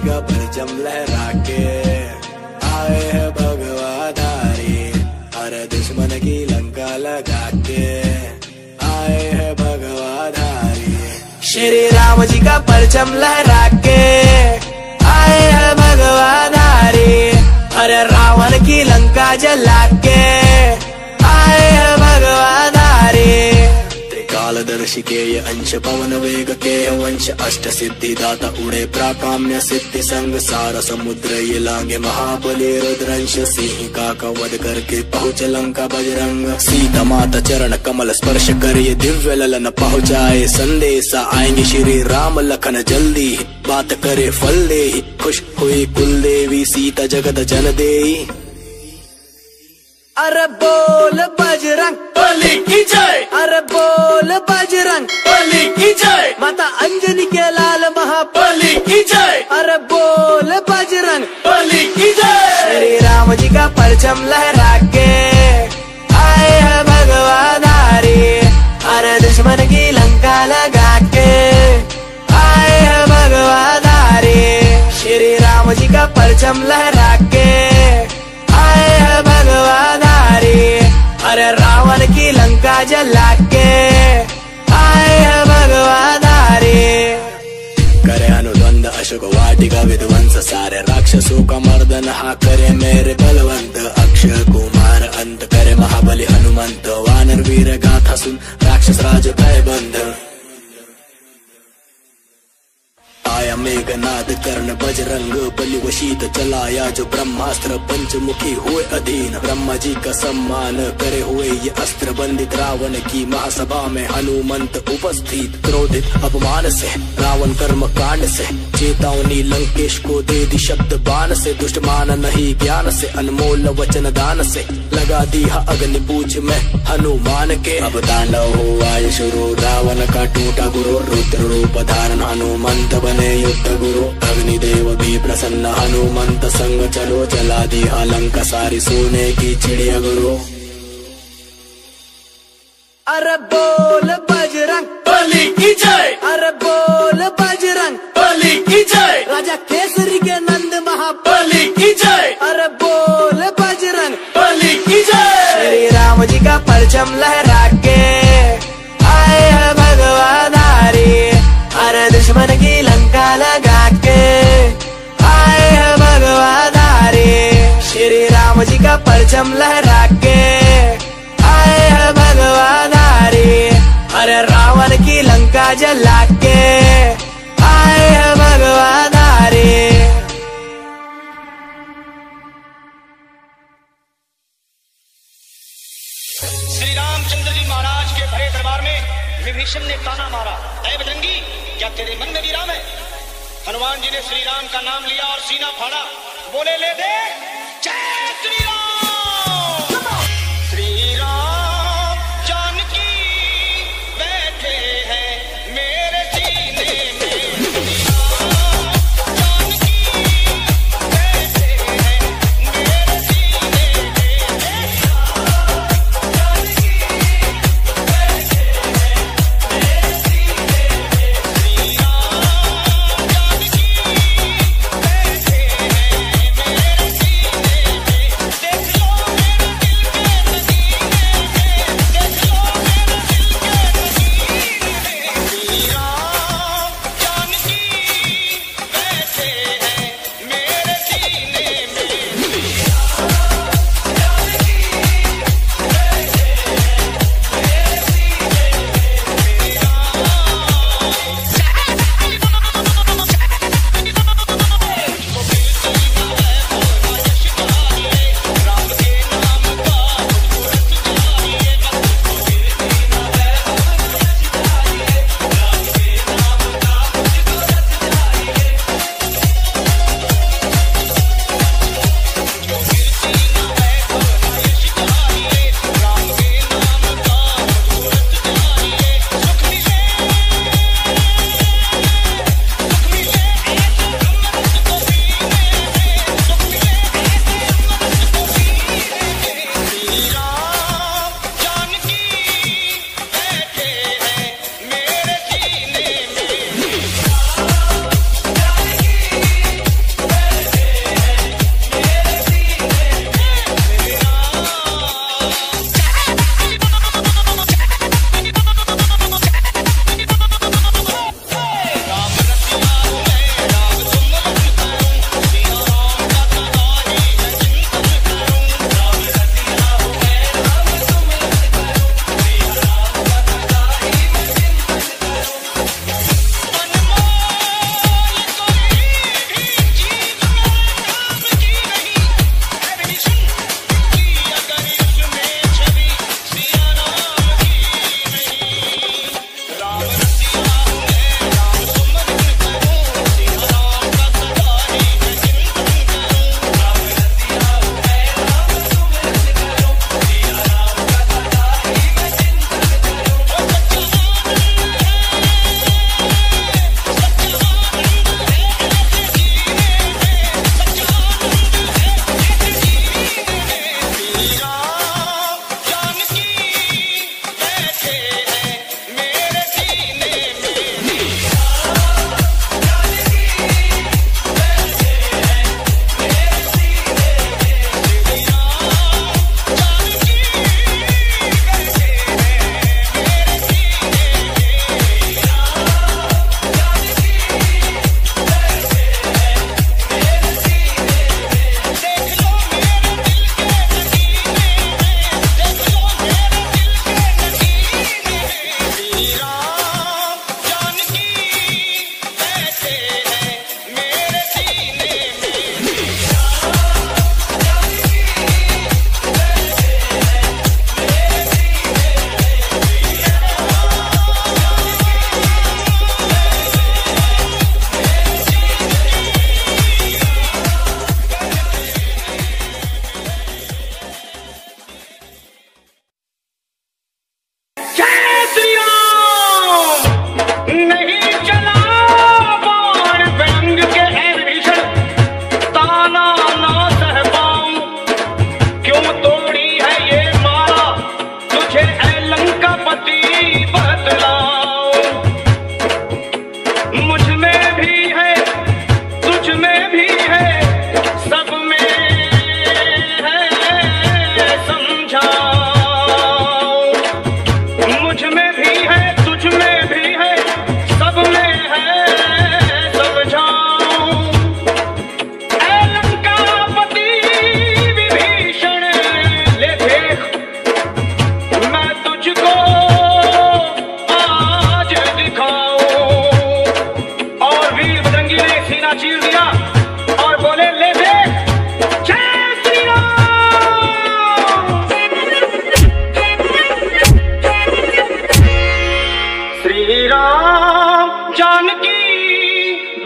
का परचम लहरा के आए हैं भगवाधारी, हर दुश्मन की लंका लगा के आए हैं भगवाधारी। श्री राम जी का परचम लहरा के आए हैं भगवाधारी, अरे रावण की लंका जला के आए हैं भगवाधारी। त्रिकालदर्शी के ये अंश पवन वेग के वंश, अष्ट सिद्धि दाता उड़े प्राकाम्य सिद्धि संग, सारा समुद्र ये लांगे महाबली रुद्रंश। सिंह का वध करके पहुँच लंका बजरंग, सीता माता चरण कमल स्पर्श कर ये दिव्य ललन पहुँचाए संदेशा। आएंगे श्री राम लखन जल्दी, बात करे फल दे, खुश हुई कुल देवी सीता जगत जन देई। अरे बोल बजरंग बली की जय, अरे बोल बजरंग बली की जय, माता अंजनी के लाल महाबली की जय, अरे बोल बजरंग बली की जय। श्री राम जी का परचम लहरा के आए हैं भगवाधारी, अरे दुश्मन की लंका लगा के आए हैं भगवाधारी। श्री राम जी का परचम लहरा के आए हैं भगवाधारी, अरे रावण की लंका जला के आए हैं भगवाधारी। करे अनुद्वंद अशोक वाटिका विध्वंस, सारे राक्षसों का मर्दन हा करे मेरे बलवंत। अक्षय कुमार अंत करे महाबली हनुमंत, वानर वीर गाथा सुन राक्षस राज भय बंध। आया मेघनाद कर्ण बजरंग बलि वशीत चलाया जो ब्रह्मास्त्र, पंचमुखी हुए अधीन ब्रह्मा जी का सम्मान करे हुए ये अस्त्र बंदित। रावण की महासभा में हनुमंत उपस्थित, क्रोधित अपमान से रावण कर्म कांड से, चेतावनी लंकेश को दे दी शब्द बाण से। दुष्ट मान नहीं ज्ञान से, अनमोल वचन दान से, लगा दी अग्नि पूज में हनुमान के। अब तांडव हुआ ये शुरू, रावण का टूटा गुरु, रुद्र रूप धारण हनुमंत बने युद्ध गुरु। अग्निदेव भी प्रसन्न हनुमंत संग चलो, जला दी लंका सारी सोने की चिड़िया गुरु। अरे बोल बजरंग बली की जय, अरे बोल बजरंग बली की जय, राजा केसरी के नंद महाबली की जय, अरे बोल बजरंग बली की जय। श्री राम जी का परचम लहरा के आए हैं भगवाधारी, अरे दुश्मन की लंका लगा के आए हैं भगवाधारी। श्री राम जी का परचम लहरा के आए हैं भगवाधारी, अरे रावण की लंका जला के आए हैं भगवाधारी। श्री रामचंद्र जी महाराज के भरे दरबार में विभीषण ने ताना मारा, ऐ बजरंगी क्या तेरे मन में भी राम है? हनुमान जी ने श्री राम का नाम लिया और सीना फाड़ा, बोले ले दे जय श्री राम। श्री राम जानकी बैठे हैं मेरे सीने में, देख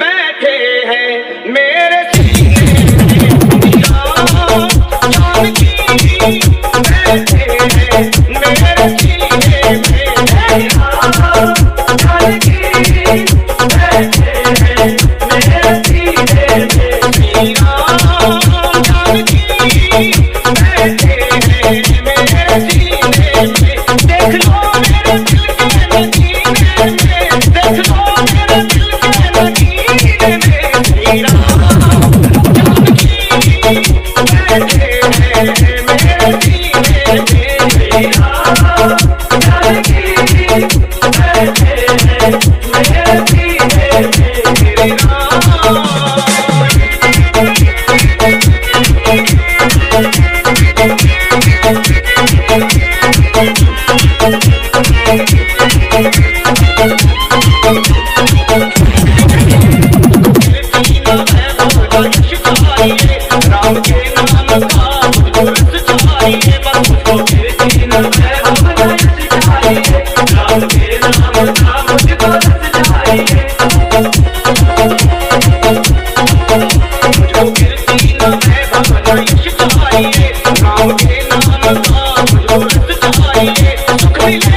बैठे हैं मेरे सीने में, जानकी बैठे हैं मेरे सीने में, जानकी बैठे हैं मेरे सीने में, जानकी बैठे हैं मेरे सीने में, देख लो मेरे दिल के नगीने में, देख लो मेरे दिल के नगीने में, श्री राम जानकी बैठे हैं मेरे सीने में, श्री राम जानकी बैठे हैं मेरे सीने में, श्री राम के नाम का मुझको रस चाहिए, बस मुझको तेरी नाम है राम का रस चाहिए, राम के नाम का मुझको रस चाहिए, मुझको कीर्ति नाम है भगवान यश चाहिए, राम के नाम का मुझको रस चाहिए, सुख मिले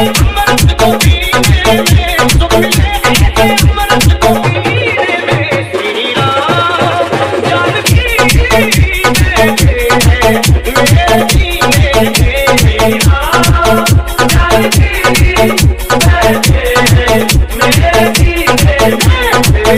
अमृत को पीने में, सुख मिले अमृत को पीने में, श्री राम जानकी बैठे हैं मेरे सीने में, श्री राम जानकी बैठे हैं मेरे सीने में, श्री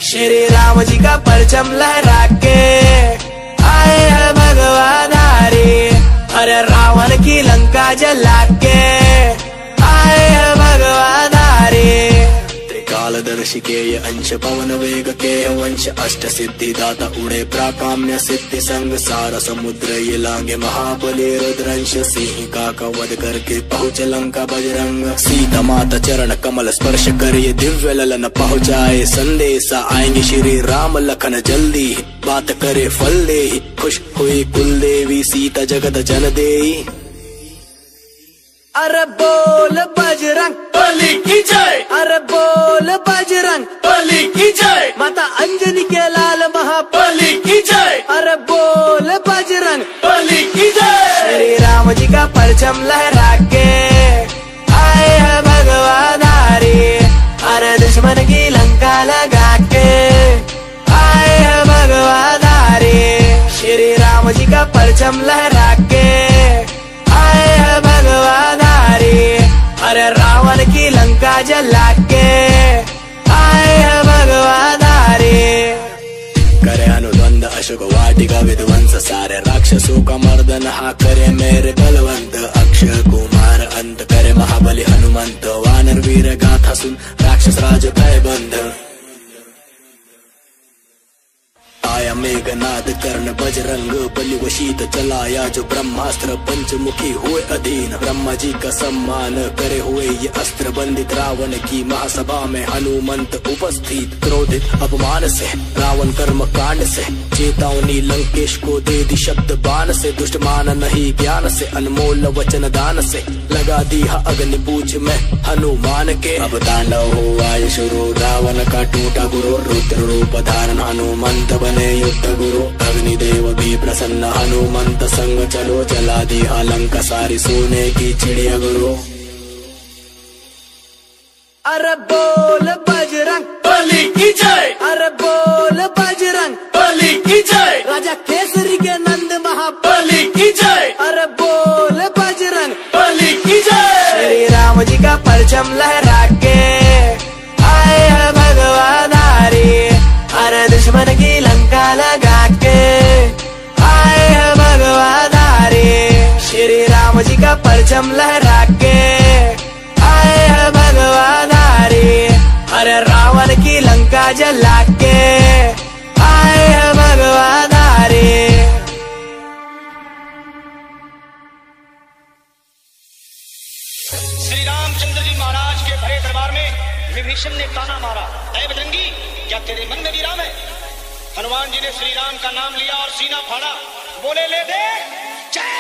श्री राम जी का परचम लहरा के आए हैं भगवाधारी, अरे रावण की लंका जला के आए हैं भगवाधारी, त्रिकालदर्शी के ये अंश पवन वेग के वंश, अष्ट सिद्धि दाता उड़े प्राकाम्य सिद्धि संग, सारा समुद्र ये लांगे महाबली रुद्रंश, सिंह का वध करके पहुँचे लंका बजरंग, सीता माता चरण कमल स्पर्श कर ये दिव्य ललन पहुँचाए संदेशा, आएंगे श्री राम लखन जल्दी, बात करे फल दे, खुश हुई कुल देवी सीता जगत जन देई, अरे बोल बजरंग बली की जय, अरे बोल बजरंग बली की जय, माता अंजनी के लाल महाबली की जय, अरे बोल बजरंग बली की जय, श्री राम जी का परचम लहरा के आए हैं भगवाधारी, अरे दुश्मन की लंका लगा के आए हैं भगवाधारी, श्री राम जी का परचम लहरा के आए हैं भगवाधारी, अरे रावण की लंका जला के आए हैं भगवाधारी, करे अनुद्वंद अशोक वाटिका विध्वंस, सारे राक्षसों का मर्दन हा करे मेरे बलवंत, अक्षय कुमार अंत करे महाबली हनुमंत, वानर वीर गाथा सुन राक्षस राज भय बंध, आया मेघनाद कर्ण बजरंग बलि वशीत चलाया जो ब्रह्मास्त्र पंचमुखी हुए अधीन। ब्रह्मा जी का सम्मान करे हुए ये अस्त्र बंदित रावण की महासभा में हनुमंत उपस्थित। क्रोधित अपमान से रावण कर्म कांड से चेतावनी लंकेश को दे दी शब्द बाण से। दुष्ट मान नहीं ज्ञान से अनमोल वचन दान से लगा दी अग्नि पूछ में हनुमान के। अब तांडव हुआ ये शुरू रावण का टूटा गुरु रुद्र रूप धारण हनुमंत बने युद्ध गुरु। अग्निदेव भी प्रसन्न हनुमंत संग चलो जला दी लंका सारी सोने की चिड़िया गुरु। अरे बोल बजरंग बली की जय। अरे बोल बजरंग बली की जय। राजा केसरी के नंद महाबली की जय। अरे बोल बजरंग बली की जय। श्री राम जी का परचम लहरा के आए हैं भगवान हरी। अरे दुश्मन की लंका लगा के आए हैं भगवान हरी। श्री राम जी का परचम लहरा के आए हैं भगवान हरी। अरे रावण की लंका जला के आए हैं भगवान हरी। श्री रामचंद्र जी महाराज के भरे दरबार में विभीषण ने ताना मारा, ऐ बजरंगी क्या तेरे मन में भी राम है? हनुमान जी ने श्री राम का नाम लिया और सीना फाड़ा, बोले ले दे जय